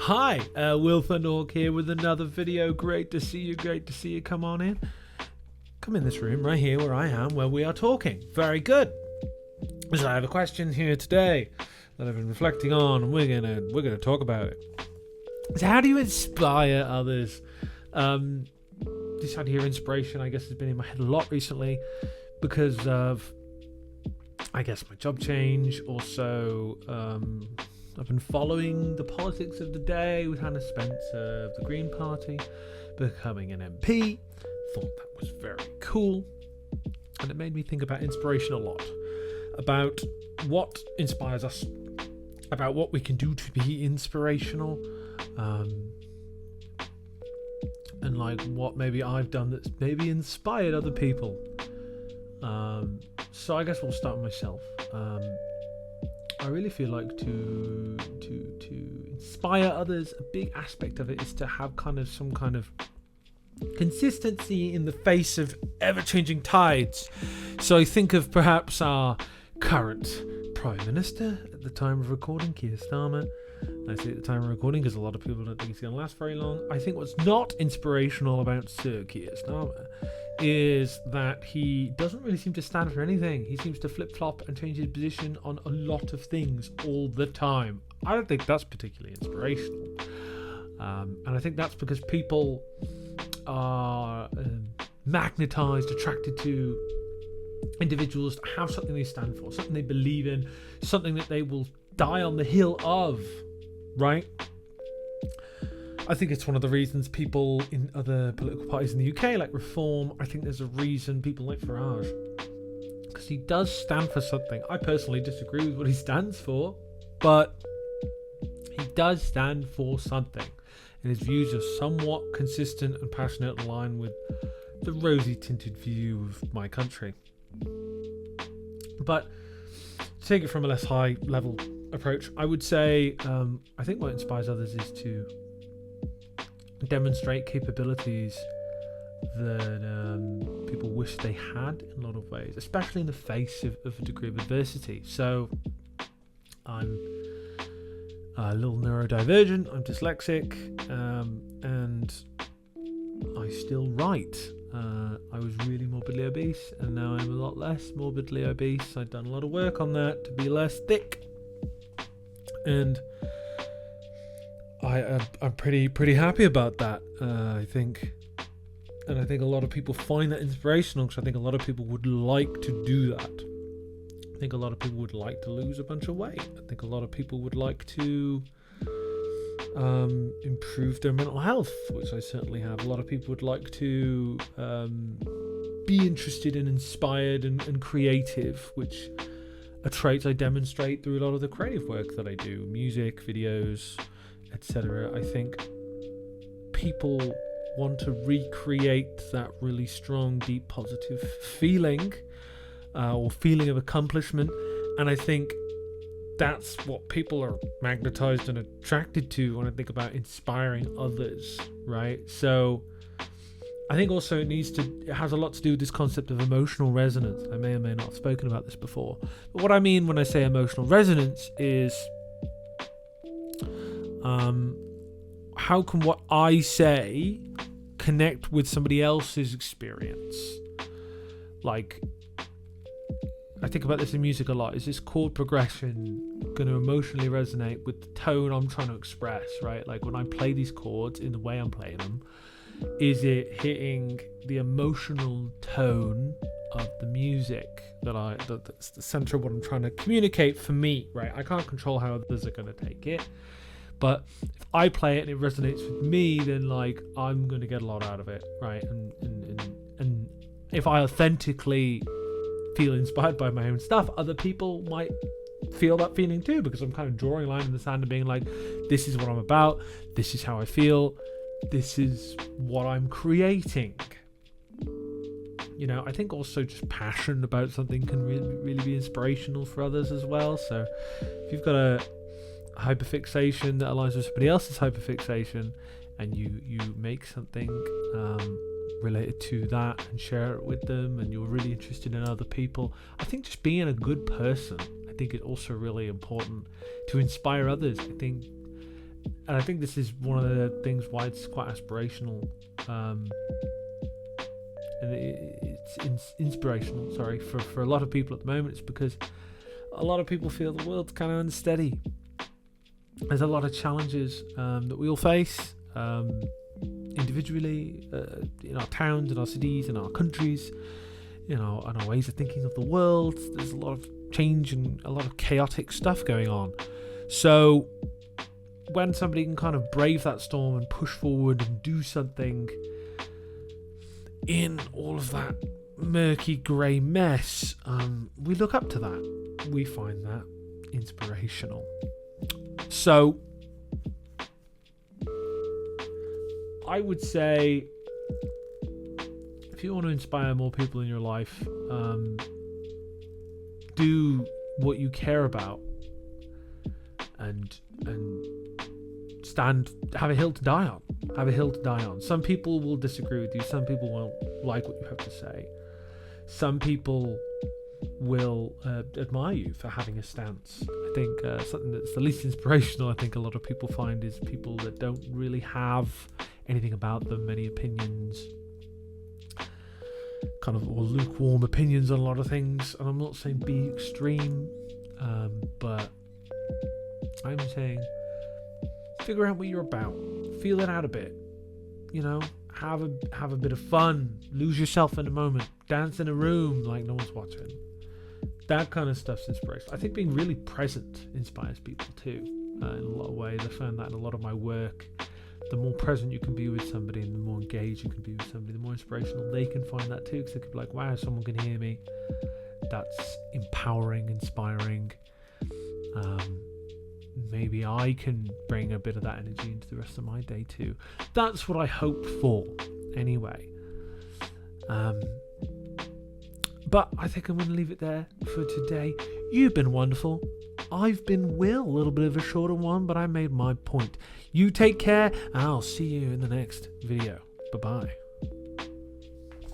Hi, Will Thunderhawk here with another video. Great to see you. Come on in. Come in this room right here where I am, where we are talking. Very good. So I have a question here today that I've been reflecting on, and we're gonna talk about it. So how do you inspire others? This idea of inspiration, I guess, has been in my head a lot recently because of, I guess, my job change. Also, I've been following the politics of the day with Hannah Spencer of the Green Party becoming an MP. Thought that was very cool. And it made me think about inspiration a lot. About what inspires us. About what we can do to be inspirational. And like what maybe I've done that's maybe inspired other people. So I guess we'll start with myself. I really feel like to inspire others, a big aspect of it is to have some kind of consistency in the face of ever-changing tides. So I think of perhaps our current Prime Minister at the time of recording, Keir Starmer. I say at the time of recording because a lot of people don't think it's going to last very long. I think what's not inspirational about Sir Keir Starmer is that he doesn't really seem to stand for anything. He seems to flip-flop and change his position on a lot of things all the time. I don't think that's particularly inspirational. And I think that's because people are magnetized, attracted to individuals that have something they stand for, something they believe in, something that they will die on the hill of, right? I think it's one of the reasons people in other political parties in the UK, like Reform, I think there's a reason people like Farage. Because he does stand for something. I personally disagree with what he stands for, but he does stand for something. And his views are somewhat consistent and passionate, aligned with the rosy-tinted view of my country. But to take it from a less high-level approach, I would say I think what inspires others is to demonstrate capabilities that people wish they had in a lot of ways, especially in the face of a degree of adversity. So I'm a little neurodivergent, I'm dyslexic, and I still write. I was really morbidly obese, and now I'm a lot less morbidly obese. I've done a lot of work on that to be less thick, and I'm pretty happy about that. I think a lot of people find that inspirational because I think a lot of people would like to do that. I think a lot of people would like to lose a bunch of weight. I think a lot of people would like to improve their mental health, which I certainly have. A lot of people would like to be interested and inspired and creative, which are traits I demonstrate through a lot of the creative work that I do, music, videos, etc. I think people want to recreate that really strong, deep, positive feeling or feeling of accomplishment, and I think that's what people are magnetized and attracted to when I think about inspiring others, right? So I think also it has a lot to do with this concept of emotional resonance. I may or may not have spoken about this before, but what I mean when I say emotional resonance is how can what I say connect with somebody else's experience? Like, I think about this in music a lot. Is this chord progression going to emotionally resonate with the tone I'm trying to express, right? Like when I play these chords in the way I'm playing them, is it hitting the emotional tone of the music that's the center of what I'm trying to communicate for me, right? I can't control how others are going to take it, but if I play it and it resonates with me, then like I'm going to get a lot out of it, right? And if I authentically feel inspired by my own stuff, other people might feel that feeling too, because I'm kind of drawing a line in the sand and being like, this is what I'm about, this is how I feel, this is what I'm creating. You know, I think also just passion about something can really be inspirational for others as well. So if you've got a hyperfixation that aligns with somebody else's hyperfixation, and you make something related to that and share it with them, and you're really interested in other people, I think just being a good person, I think it's also really important to inspire others. I think and I think this is one of the things why it's quite aspirational, and it's inspirational. Sorry, for a lot of people at the moment. It's because a lot of people feel the world's kind of unsteady. There's a lot of challenges that we all face individually, in our towns, in our cities, in our countries, and our ways of thinking of the world. There's a lot of change and a lot of chaotic stuff going on. So when somebody can kind of brave that storm and push forward and do something in all of that murky grey mess, we look up to that. We find that inspirational. So I would say, if you want to inspire more people in your life, do what you care about, and have a hill to die on. Some people will disagree with you. Some people won't like what you have to say. Some people will admire you for having a stance. I think something that's the least inspirational, I think a lot of people find, is people that don't really have anything about them, many opinions, kind of, or lukewarm opinions on a lot of things. And I'm not saying be extreme, but I'm saying figure out what you're about, feel it out a bit, have a bit of fun, lose yourself in a moment, dance in a room like no one's watching. That kind of stuff's inspirational. I think being really present inspires people too, in a lot of ways. I found that in a lot of my work. The more present you can be with somebody and the more engaged you can be with somebody, the more inspirational they can find that too, because they could be like, wow, someone can hear me. That's empowering, inspiring. Maybe I can bring a bit of that energy into the rest of my day too. That's what I hope for anyway. But I think I'm going to leave it there for today. You've been wonderful. I've been Will. A little bit of a shorter one, but I made my point. You take care, and I'll see you in the next video. Bye-bye.